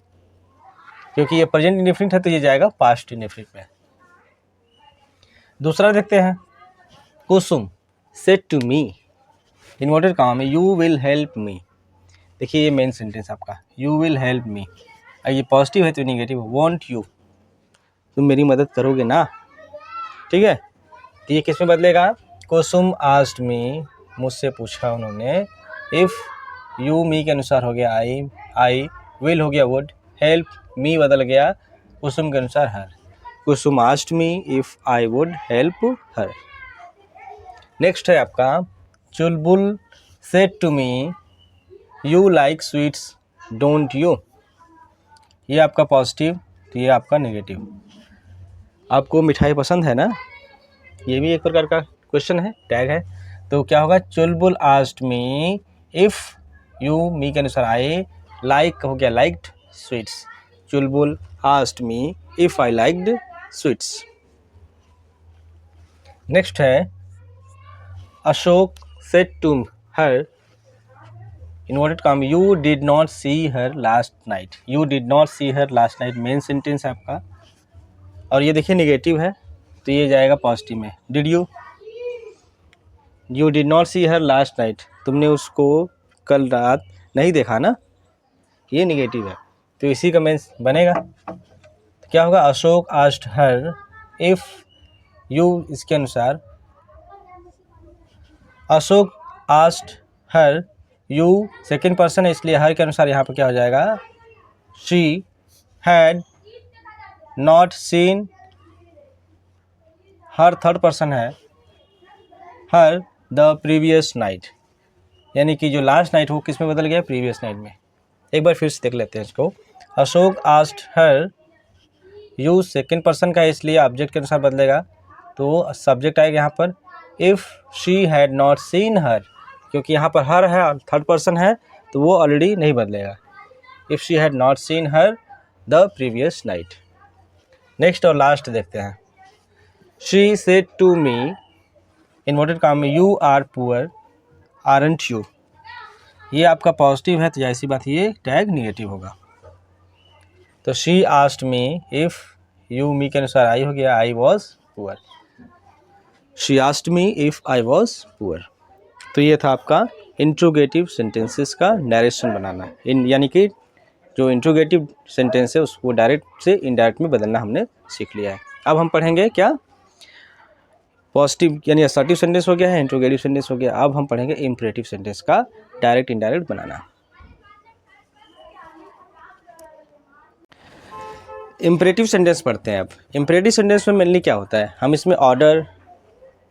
क्योंकि ये प्रेजेंट इंडेफिनिट है तो ये जाएगा पास्ट इंडेफिनिट में। दूसरा देखते हैं, Kusum said to me, inverted comma में यू विल हेल्प मी। देखिए ये मेन सेंटेंस आपका, यू विल हेल्प मी, ये पॉजिटिव है तो नेगेटिव, वॉन्ट यू, तुम मेरी मदद करोगे ना। ठीक है, तो ये किस में बदलेगा, कुसुम आस्क्ड मी, मुझसे पूछा उन्होंने। इफ़ यू मी के अनुसार हो गया आई विल हो गया वुड, हेल्प मी बदल गया कुसुम के अनुसार her. Kusum asked me if I would help her. Next है आपका, Chulbul said to me you like sweets don't you. ये आपका पॉजिटिव तो ये आपका नेगेटिव, आपको मिठाई पसंद है ना। ये भी एक प्रकार का क्वेश्चन है, टैग है। तो क्या होगा, Chulbul asked me if you me के अनुसार आई, लाइक हो गया liked sweets. Chulbul asked me if I liked sweets. Next है, Ashok said to her, inverted comma you did not see her last night, you did not see her last night main sentence है आपका, और ये देखिए negative है तो ये जाएगा पॉजिटिव में। Did you did not see her last night, तुमने उसको कल रात नहीं देखा ना, ये निगेटिव है तो इसी का मेंस बनेगा। तो क्या होगा, Ashok asked her if you, इसके अनुसार Ashok asked her you second person है इसलिए हर के अनुसार यहाँ पर क्या हो जाएगा, she had not seen, her third person है, हर द प्रीवियस नाइट, यानी कि जो लास्ट नाइट वो किस में बदल गया, प्रीवियस नाइट में। एक बार फिर से देख लेते हैं इसको। Ashok asked her, you second person का है इसलिए ऑब्जेक्ट के अनुसार बदलेगा, तो सब्जेक्ट आएगा यहाँ पर if she had not seen हर, क्योंकि यहाँ पर हर है थर्ड पर्सन है तो वो ऑलरेडी नहीं बदलेगा। If she had not seen her the previous night. Next और लास्ट देखते हैं। She said to me, inverted comma में you are poor aren't you, ये आपका पॉजिटिव है तो जैसी बात ये टैग निगेटिव होगा। तो she asked me if you, me के अनुसार आई हो गया, I was poor. She asked me if I was poor. तो ये था आपका इंट्रोगेटिव सेंटेंसेस का नरेशन बनाना, यानी कि जो इंट्रोगेटिव सेंटेंस है उसको डायरेक्ट से इनडायरेक्ट में बदलना हमने सीख लिया है। अब हम पढ़ेंगे क्या, पॉजिटिव यानी असर्टिव सेंटेंस हो गया है, इंट्रोगेटिव सेंटेंस हो गया। अब हम पढ़ेंगे इम्परेटिव सेंटेंस का डायरेक्ट इनडायरेक्ट बनाना। इम्परेटिव सेंटेंस पढ़ते हैं। अब इम्परेटिव सेंटेंस में मेनली क्या होता है, हम इसमें ऑर्डर,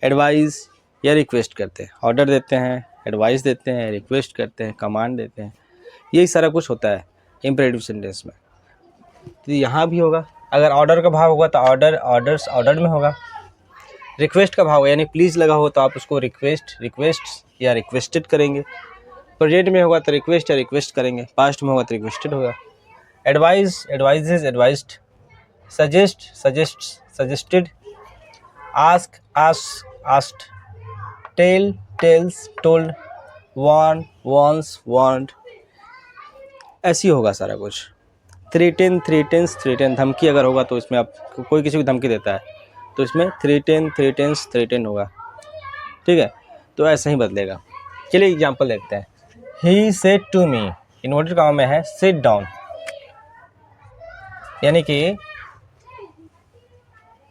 एडवाइस या रिक्वेस्ट करते हैं। ऑर्डर देते हैं, एडवाइस देते हैं, रिक्वेस्ट करते हैं, कमांड देते हैं, यही सारा कुछ होता है इम्परेटिव सेंटेंस में। तो यहाँ भी होगा, अगर ऑर्डर का भाव होगा तो ऑर्डर्स ऑर्डर में होगा। रिक्वेस्ट का भाव यानी प्लीज़ लगा हो तो आप उसको रिक्वेस्ट या रिक्वेस्टेड करेंगे। प्रेजेंट में होगा तो रिक्वेस्ट या रिक्वेस्ट करेंगे, पास्ट में होगा तो रिक्वेस्टेड होगा। Advise, advises, advised. Suggested. Ask, asked. Tell, tells, told. Warn, warns, warned. ऐसी होगा सारा कुछ। थ्रेटन, धमकी अगर होगा तो इसमें आप कोई किसी को धमकी देता है तो इसमें थ्रेटन होगा, ठीक है। तो ऐसा ही बदलेगा। चलिए एग्जांपल देखते हैं। He said to me, inverted comma में है सिट डाउन, यानी कि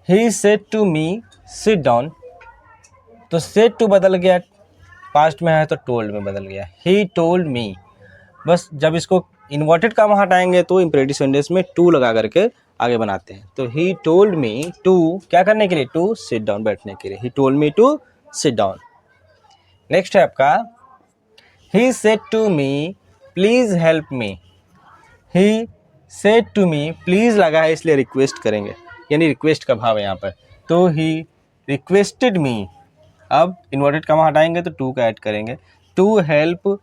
he said to me sit down, तो सेड टू बदल गया, पास्ट में है तो टोल्ड में बदल गया, ही टोल्ड मी। बस जब इसको इन्वर्टेड कॉमा हटाएंगे तो इम्परेटिव सेंटेंस में टू लगा करके आगे बनाते हैं। तो ही टोल्ड मी टू, क्या करने के लिए, टू सिट डाउन, बैठने के लिए। He told me to sit down. Next है आपका he said to me please help me. He said to me, please लगा है इसलिए रिक्वेस्ट करेंगे, यानी रिक्वेस्ट का भाव है यहाँ पर। तो ही रिक्वेस्टेड मी, अब इन्वर्टेड कॉमा हटाएंगे तो टू का ऐड करेंगे। टू हेल्प,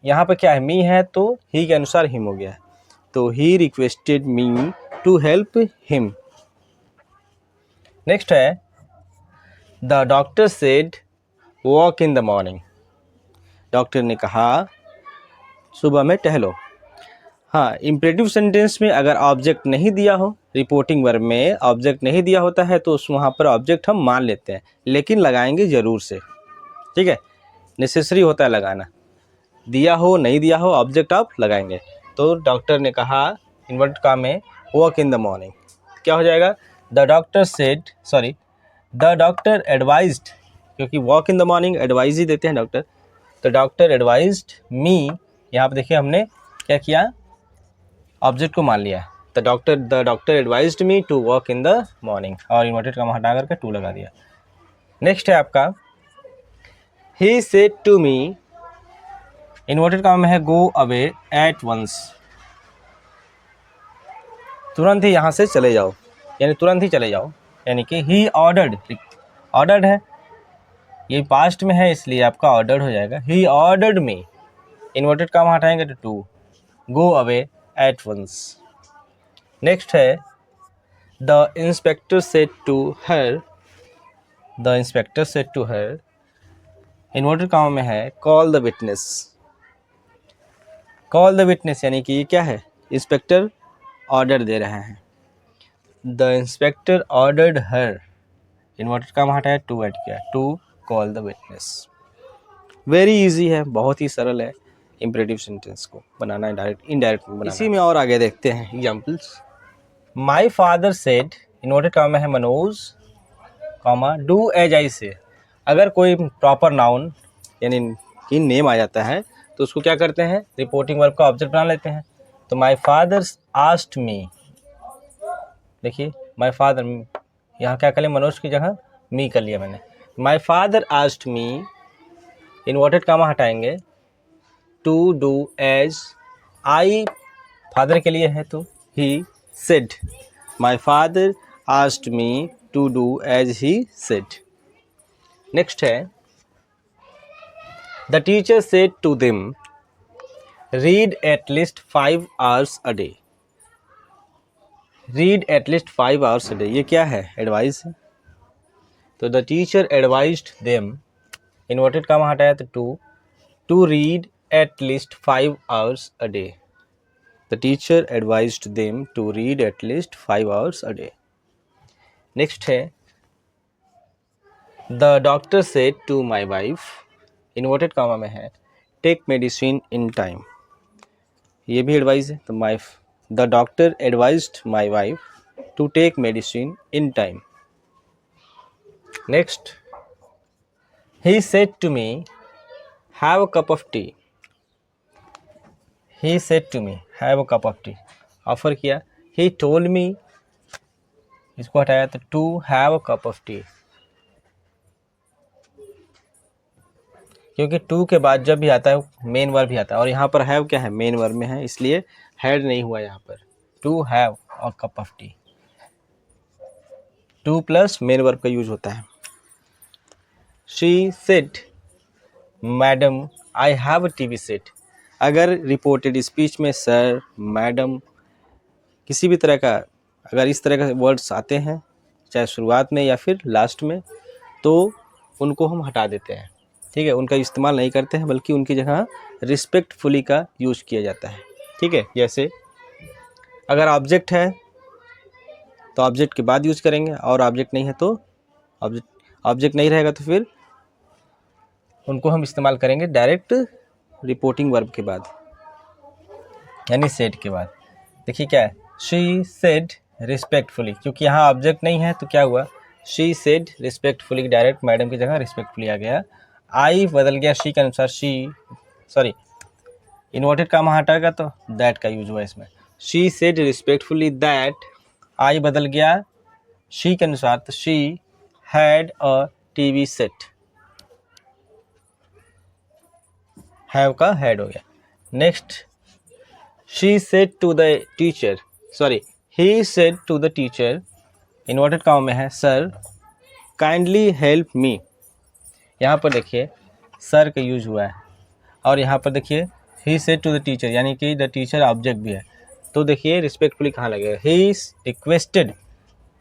यहाँ पर क्या है, मी है तो ही के अनुसार हिम हो गया है, तो he requested me to help him. Next है the doctor said walk in the morning, doctor ने कहा सुबह में टहलो। हाँ, इम्परेटिव सेंटेंस में अगर ऑब्जेक्ट नहीं दिया हो, रिपोर्टिंग वर्ब में ऑब्जेक्ट नहीं दिया होता है तो उस वहाँ पर ऑब्जेक्ट हम मान लेते हैं, लेकिन लगाएंगे ज़रूर से, ठीक है, नेसेसरी होता है लगाना। दिया हो नहीं दिया हो ऑब्जेक्ट आप लगाएंगे। तो डॉक्टर ने कहा इन्वर्टेड कॉमा में वॉक इन द मॉर्निंग, क्या हो जाएगा, the doctor said, sorry the doctor advised, क्योंकि walk in the morning advise ही देते हैं डॉक्टर, तो डॉक्टर एडवाइज्ड मी, यहाँ पर देखिए हमने क्या किया, ऑब्जेक्ट को मान लिया। The doctor advised me to walk in the morning, और इन्वर्टेड कॉमा हटा करके टू लगा दिया। नेक्स्ट है आपका he said to me, inverted comma में है गो अवे एट वंस, तुरंत ही यहाँ से चले जाओ, यानी तुरंत ही चले जाओ, यानी कि ही ऑर्डर्ड, ऑर्डर्ड है, ये पास्ट में है इसलिए आपका ऑर्डर्ड हो जाएगा। He ordered me, inverted comma हटाएंगे तो to, go away at once. Next है the inspector said to her, the inspector said to her, inverted comma में है call the witness, call the witness यानी कि ये क्या है, इंस्पेक्टर ऑर्डर दे रहे हैं। The inspector ordered her, inverted comma हटाया, टू ऐड किया, to call the witness. Very easy है, बहुत ही सरल है इंपरेटिव सेंटेंस को बनाना, इनडायरेक्ट बनाना। इसी में और आगे देखते हैं examples. My father said, inverted comma है Manoj comma do as I say. अगर कोई प्रॉपर नाउन यानी कि नेम आ जाता है तो उसको क्या करते हैं, रिपोर्टिंग वर्ब का ऑब्जेक्ट बना लेते हैं। तो माय फादर आस्क्ड मी, देखिए माय फादर, यहाँ क्या कर लिया, मनोज की जगह मी कर लिया मैंने। My father asked me, inverted comma हटाएंगे, to do as I, father के लिए है तो he said, my father asked me to do as he said. Next है, the teacher said to them read at least 5 hours a day। Read at least 5 hours a day, ये क्या है, advice है। तो the teacher advised them, inverted comma हटाया तो to read at least 5 hours a day। The teacher advised them to read at least 5 hours a day। Next है, the doctor said to my wife, inverted comma में है, take medicine in time। ये भी advice है, तो the doctor advised my wife to take medicine in time। Next, he said to me, have a cup of tea। He said to me, have a cup of tea। Offer किया। He told me, इसको हटाया तो to have a cup of tea। क्योंकि to के बाद जब भी आता है मेन वर्ब भी आता है, और यहाँ पर have क्या है, मेन वर्ब में है, इसलिए had नहीं हुआ यहाँ पर। To have a cup of tea, to plus main verb का यूज होता है। She said, Madam, I have a TV set। अगर रिपोर्टेड स्पीच में सर, मैडम, किसी भी तरह का अगर इस तरह के वर्ड्स आते हैं, चाहे शुरुआत में या फिर लास्ट में, तो उनको हम हटा देते हैं, ठीक है, उनका इस्तेमाल नहीं करते हैं, बल्कि उनकी जगह रिस्पेक्टफुली का यूज़ किया जाता है, ठीक है। जैसे अगर ऑब्जेक्ट है तो ऑब्जेक्ट के बाद यूज़ करेंगे, और ऑब्जेक्ट नहीं है तो ऑब्जेक्ट नहीं रहेगा तो फिर उनको हम इस्तेमाल करेंगे डायरेक्ट रिपोर्टिंग वर्ब के बाद, यानी सेड के बाद। देखिए क्या है, शी सेड रिस्पेक्टफुली, क्योंकि यहाँ ऑब्जेक्ट नहीं है तो क्या हुआ, she said respectfully, direct madam की जगह रिस्पेक्टफुली आ गया। आई बदल गया शी के अनुसार, इन्वर्टेड कॉमा हटाएगा तो दैट का यूज हुआ इसमें। She said respectfully that, I बदल गया शी के अनुसार तो she had a TV set, have का हैड हो गया। Next, she said to the teacher, he said to the teacher, inverted comma में है, सर काइंडली हेल्प मी। यहाँ पर देखिए सर का यूज हुआ है, और यहाँ पर देखिए he said to the teacher, यानी कि द टीचर ऑब्जेक्ट भी है, तो देखिए रिस्पेक्टफुली कहाँ लगेगा, ही रिक्वेस्टेड,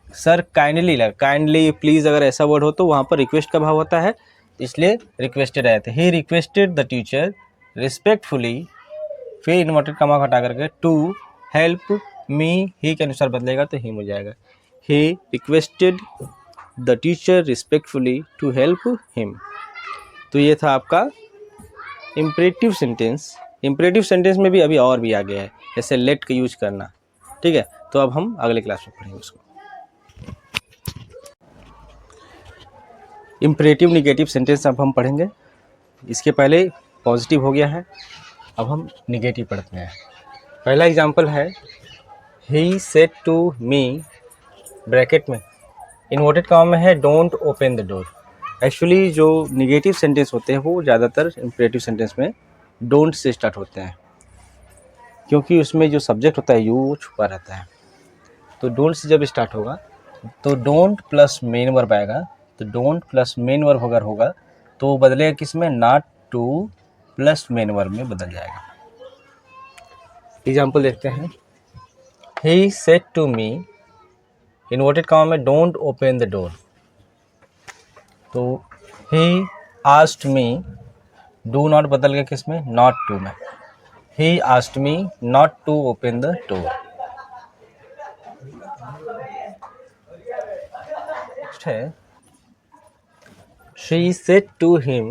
सर काइंडली लगा, काइंडली प्लीज़ अगर ऐसा वर्ड हो तो वहाँ पर रिक्वेस्ट का भाव होता है, इसलिए रिक्वेस्टेड आए थे। ही रिक्वेस्टेड द टीचर रिस्पेक्टफुली, फिर इन्वर्टेड कॉमा हटा करके टू हेल्प मी, ही के अनुसार बदलेगा तो ही मिल जाएगा। He requested the teacher respectfully to help him. तो ये था आपका इम्परेटिव सेंटेंस। इम्परेटिव सेंटेंस में भी अभी और भी आ गया है, जैसे लेट का यूज करना, ठीक है। तो अब हम अगले क्लास में पढ़ेंगे उसको। इम्परेटिव निगेटिव सेंटेंस अब हम पढ़ेंगे। इसके पहले पॉजिटिव हो गया है, अब हम निगेटिव पढ़ते हैं। पहला एग्जांपल है, he said to me, bracket में इन्वर्टेड कॉमा में है, don't open the door. Actually जो निगेटिव सेंटेंस होते हैं वो ज़्यादातर इम्परेटिव सेंटेंस में डोंट से स्टार्ट होते हैं, क्योंकि उसमें जो सब्जेक्ट होता है यू छुपा रहता है। तो डोंट से जब स्टार्ट होगा तो डोंट प्लस मेन वर्ब आएगा, तो डोंट प्लस मेन वर्ब अगर होगा तो बदलेगा किस में, not to plus main verb में बदल जाएगा। एग्जाम्पल देखते हैं, he said to me, inverted comma में डोंट ओपन द डोर, तो he asked me, do not बदल गया किस में, नॉट टू में। he asked me not to open the door. Next है she said to him,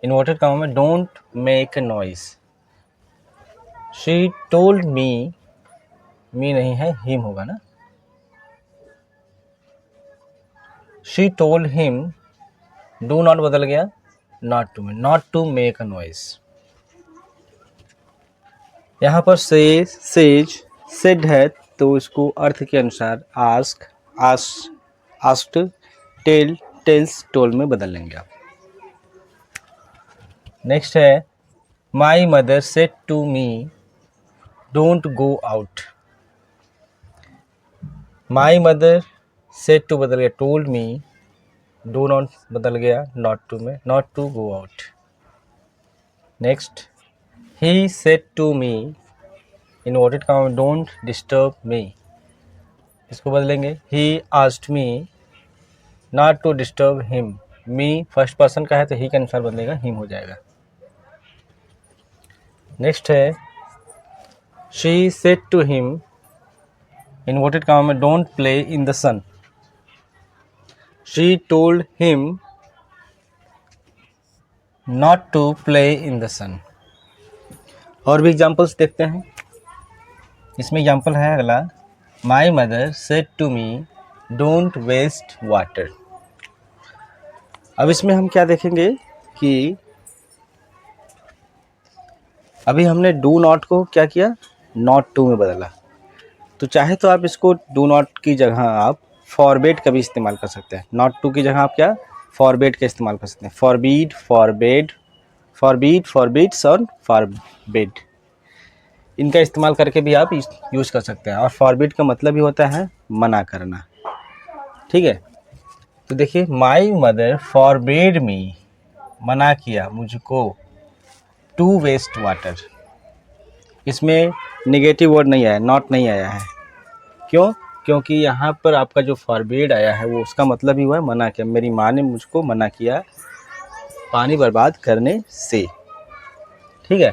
inverted comma में, don't make a noise. she told me, me नहीं है, him होगा ना. she told him, do not बदल गया not to में, not to make a noise. यहाँ पर से सेज सेड है तो इसको अर्थ के अनुसार ask asked tell tells told में बदल लेंगे आप. नेक्स्ट है my mother said to me don't go out. My mother said to बदल गया टोल्ड मी, डू नॉट बदल गया नॉट टू में, not to go out. Next he said to me inverted comma में, डोंट डिस्टर्ब मी. इसको बदलेंगे he asked me not to disturb him. Me first person का है तो ही के अनुसार बदलेगा, हिम हो जाएगा. नेक्स्ट है she said to him inverted comma में, don't play in the sun. She told him not to play in the sun. और भी एग्जाम्पल्स देखते हैं. इसमें एग्जाम्पल है अगला, my mother said to me don't waste water. अब इसमें हम क्या देखेंगे कि अभी हमने डू नॉट को क्या किया, नॉट टू में बदला. तो चाहे तो आप इसको डू नॉट की जगह आप फॉरबेड का भी इस्तेमाल कर सकते हैं. नॉट टू की जगह आप क्या फॉरबेड का इस्तेमाल कर सकते हैं. फॉरबीड, फॉरबेड, फॉरबीड, फॉरबिड्स और फॉरबेड, इनका इस्तेमाल करके भी आप यूज़ कर सकते हैं. और फॉरबिड का मतलब ही होता है मना करना. ठीक है, तो देखिए माई मदर फॉरबेड मी, मना किया मुझको, टू वेस्ट वाटर. इसमें नेगेटिव वर्ड नहीं आया, नॉट नहीं आया है. क्यों? क्योंकि यहाँ पर आपका जो फॉरबेड आया है वो उसका मतलब ही हुआ है मना किया. मेरी माँ ने मुझको मना किया पानी बर्बाद करने से. ठीक है.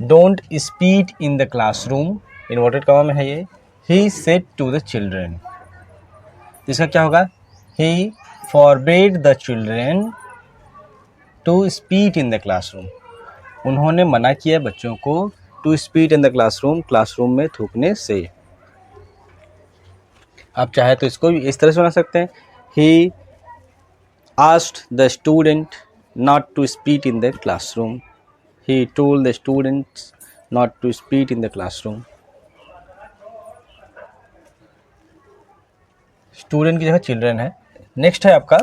Don't spit in the classroom, inverted comma में है ये, he said to the children. इसका क्या होगा, he forbade the children to speed in the classroom. उन्होंने मना किया बच्चों को to speed in the classroom, classroom में थूकने से. आप चाहे तो इसको भी इस तरह से बना सकते हैं, he asked the student not to speed in the classroom, he told the students not to speed in the classroom. Student की जगह चिल्ड्रन है. नेक्स्ट है आपका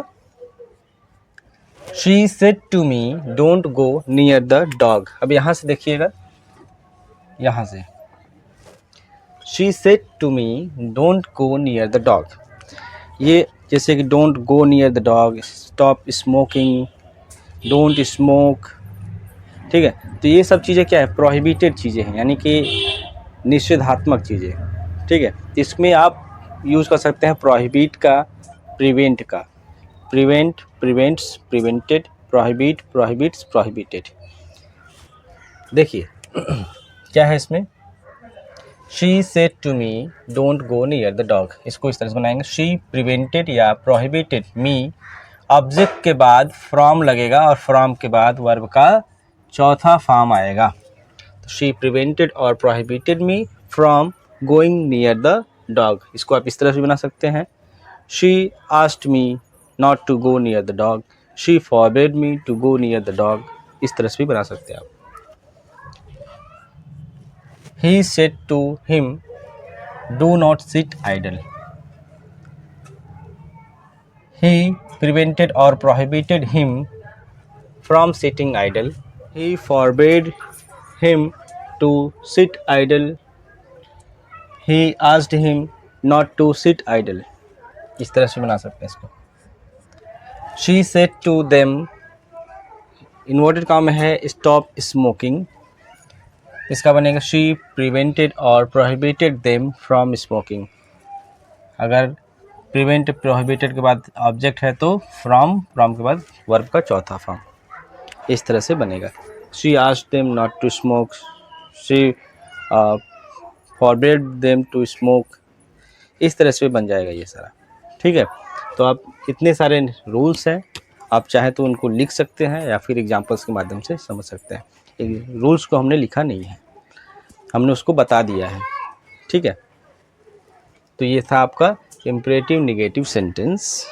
she said to me don't go near the dog. अब यहाँ से देखिएगा, यहाँ से she said to me don't go near the dog. ये जैसे कि don't go near the dog, stop smoking, don't smoke. ठीक है, तो ये सब चीज़ें क्या है, प्रोहिबिटेड चीज़ें हैं, यानी कि निषेधात्मक चीज़ें. ठीक है, इसमें आप यूज़ कर सकते हैं प्रोहिबिट का, प्रिवेंट का. Prevent, prevents, prevented, prohibit, prohibits, prohibited. देखिए क्या है इसमें, she said to me don't go near the dog. इसको इस तरह से बनाएंगे, शी प्रिवेंटेड या प्रोहिबिटेड मी, ऑब्जेक्ट के बाद फ्रॉम लगेगा और फ्रॉम के बाद वर्ब का चौथा फॉर्म आएगा. तो शी प्रिवेंटेड और prohibited me from going near the dog. इसको आप इस तरह से बना सकते हैं, she asked me not to go near the dog, she forbade me to go near the dog. इस तरह से भी बना सकते हैं आप. He said to him, do not sit idle. He prevented or prohibited him from sitting idle. He forbade him to sit idle. He asked him not to sit idle. इस तरह से बना सकते हैं इसको. She said to them, inverted comma में है, stop smoking. इसका बनेगा शी प्रिवेंटेड और प्रोहिबिटेड देम फ्रॉम स्मोकिंग. अगर प्रिवेंट प्रोहिबिटेड के बाद ऑब्जेक्ट है तो फ्रॉम, फ्रॉम के बाद वर्ब का चौथा फॉर्म. इस तरह से बनेगा. She asked them not to smoke, she forbid them to smoke, इस तरह से बन जाएगा ये सारा। ठीक है, तो आप इतने सारे रूल्स हैं, आप चाहें तो उनको लिख सकते हैं या फिर एग्जांपल्स के माध्यम से समझ सकते हैं। रूल्स को हमने लिखा नहीं है, हमने उसको बता दिया है। ठीक है, तो ये था आपका इम्परेटिव नेगेटिव सेंटेंस।